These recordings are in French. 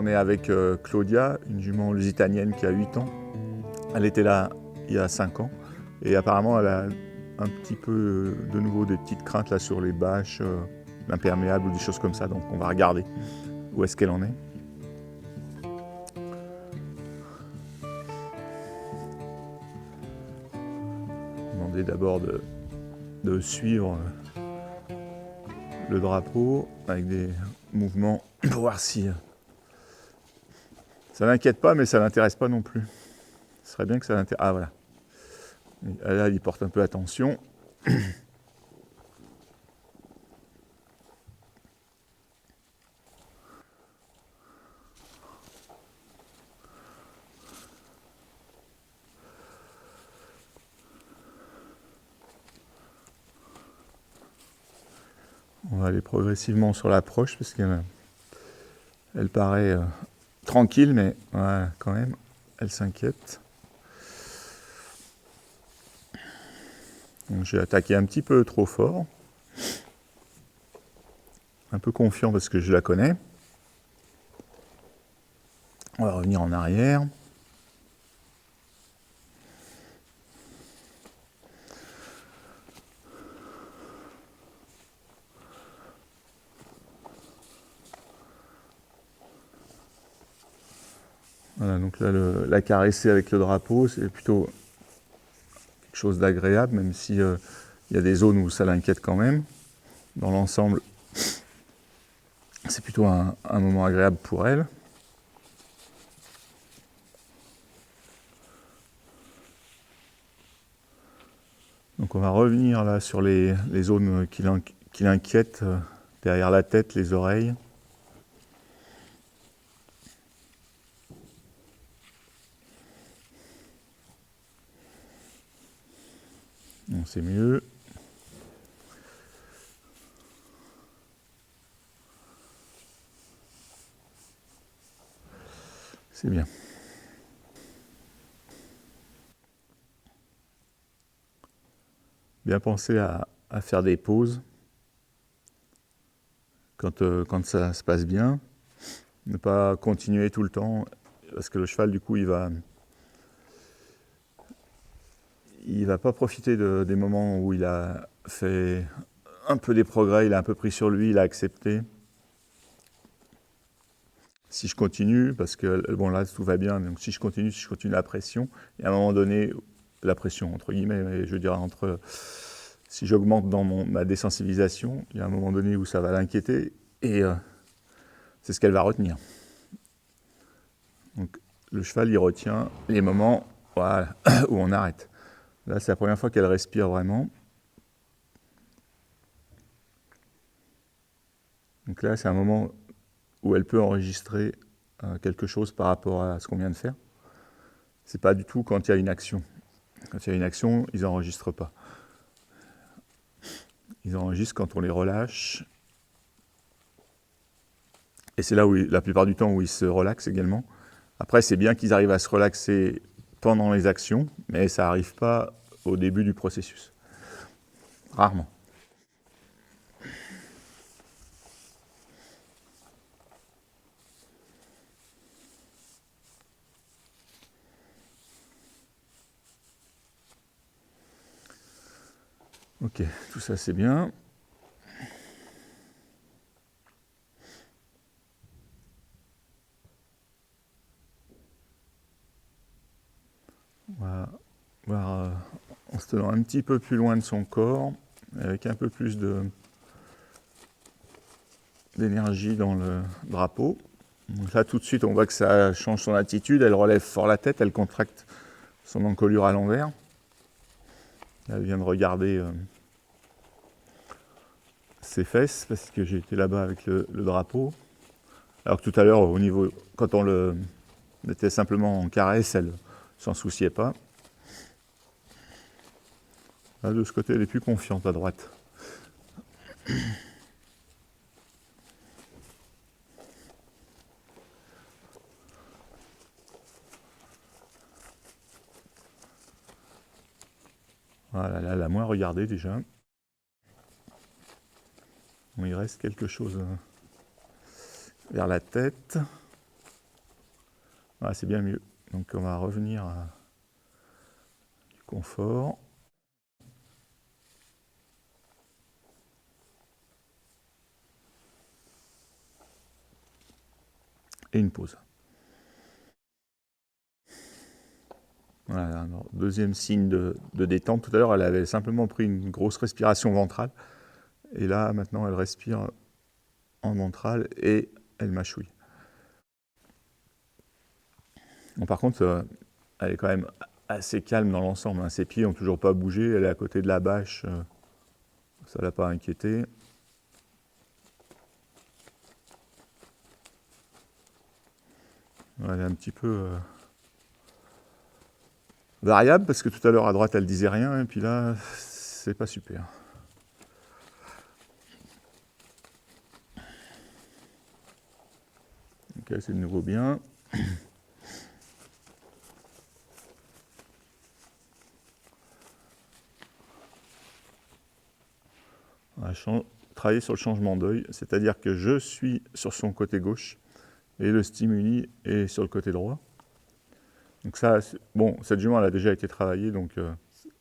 on est avec Claudia, une jument lusitanienne qui a 8 ans. Elle était là il y a 5 ans et apparemment elle a un petit peu de nouveau des petites craintes là sur les bâches, l'imperméable ou des choses comme ça. Donc on va regarder où est-ce qu'elle en est. Demander d'abord de suivre le drapeau avec des mouvements pour voir si ça l'inquiète pas, mais ça l'intéresse pas non plus. Ce serait bien que ça l'intéresse. Ah voilà. Là, il porte un peu attention. On va aller progressivement sur l'approche parce qu'elle paraît tranquille, mais voilà, quand même, elle s'inquiète. J'ai attaqué un petit peu trop fort. Un peu confiant parce que je la connais. On va revenir en arrière. Voilà, donc là, la caresser avec le drapeau, c'est plutôt quelque chose d'agréable, même si il y a des zones où ça l'inquiète quand même. Dans l'ensemble, c'est plutôt un moment agréable pour elle. Donc on va revenir là sur les zones qui l'inquiètent, derrière la tête, les oreilles. Bon, c'est mieux. C'est bien. Bien penser à faire des pauses quand ça se passe bien. Ne pas continuer tout le temps, parce que le cheval, du coup, il va pas profiter des moments où il a fait un peu des progrès, il a un peu pris sur lui, il a accepté. Si je continue, parce que bon là tout va bien, donc si je continue la pression, et à un moment donné, la pression entre guillemets, mais je veux dire si j'augmente dans ma désensibilisation, il y a un moment donné où ça va l'inquiéter, et c'est ce qu'elle va retenir. Donc le cheval il retient les moments voilà, où on arrête. Là c'est la première fois qu'elle respire vraiment. Donc là c'est un moment où elle peut enregistrer quelque chose par rapport à ce qu'on vient de faire. C'est pas du tout quand il y a une action. Quand il y a une action, ils n'enregistrent pas. Ils enregistrent quand on les relâche. Et c'est là où, la plupart du temps, où ils se relaxent également. Après, c'est bien qu'ils arrivent à se relaxer pendant les actions, mais ça n'arrive pas au début du processus. Rarement. Ok, tout ça c'est bien. On va voir en se tenant un petit peu plus loin de son corps, avec un peu plus d'énergie dans le drapeau. Donc là tout de suite on voit que ça change son attitude, elle relève fort la tête, elle contracte son encolure à l'envers. Elle vient de regarder ses fesses parce que j'ai été là-bas avec le drapeau. Alors que tout à l'heure, au niveau, quand on le mettait simplement en caresse, elle s'en souciait pas. Là, de ce côté, elle est plus confiante à droite. Voilà, là, elle a moins regardé déjà. Bon, il reste quelque chose vers la tête. Voilà, c'est bien mieux. Donc on va revenir à du confort. Et une pause. Voilà, alors, deuxième signe de détente. Tout à l'heure, elle avait simplement pris une grosse respiration ventrale. Et là, maintenant, elle respire en ventrale et elle mâchouille. Bon, par contre, elle est quand même assez calme dans l'ensemble. Hein. Ses pieds n'ont toujours pas bougé. Elle est à côté de la bâche. Ça ne l'a pas inquiétée. Elle est un petit peu variable parce que tout à l'heure à droite elle disait rien et puis là c'est pas super. Ok, c'est de nouveau bien. On va travailler sur le changement d'œil, c'est-à-dire que je suis sur son côté gauche et le stimuli est sur le côté droit. Donc ça, bon, cette jument elle a déjà été travaillée, donc,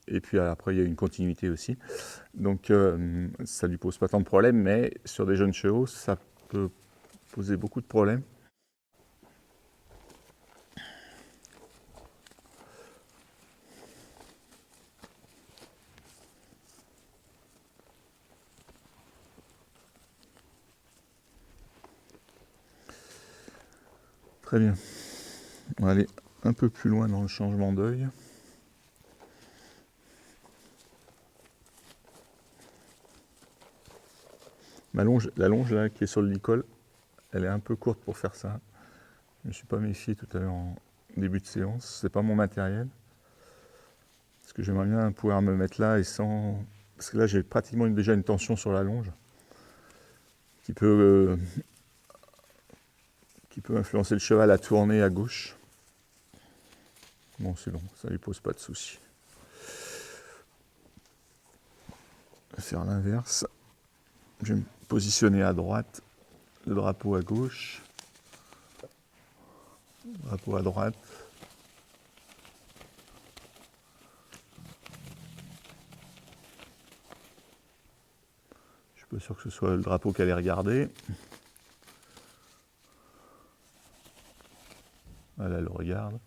et puis après il y a une continuité aussi. Donc ça ne lui pose pas tant de problèmes, mais sur des jeunes chevaux, ça peut poser beaucoup de problèmes. Très bien. On va aller un peu plus loin dans le changement d'œil. La longe là, qui est sur le licol, elle est un peu courte pour faire ça. Je ne me suis pas méfié tout à l'heure en début de séance. C'est pas mon matériel. Parce que j'aimerais bien pouvoir me mettre là et sans. Parce que là, j'ai pratiquement déjà une tension sur la longe qui peut influencer le cheval à tourner à gauche. Bon, c'est bon, ça ne lui pose pas de soucis. On va faire l'inverse. Je vais me positionner à droite, le drapeau à gauche, le drapeau à droite. Je suis pas sûr que ce soit le drapeau qu'elle ait regardé. Voilà, elle le regarde.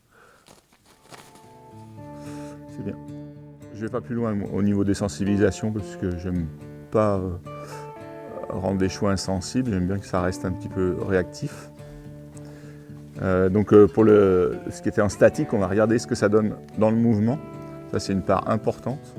C'est bien. Je vais pas plus loin au niveau des sensibilisations parce que j'aime pas rendre des choix insensibles, j'aime bien que ça reste un petit peu réactif. Donc pour ce qui était en statique, on va regarder ce que ça donne dans le mouvement. Ça c'est une part importante.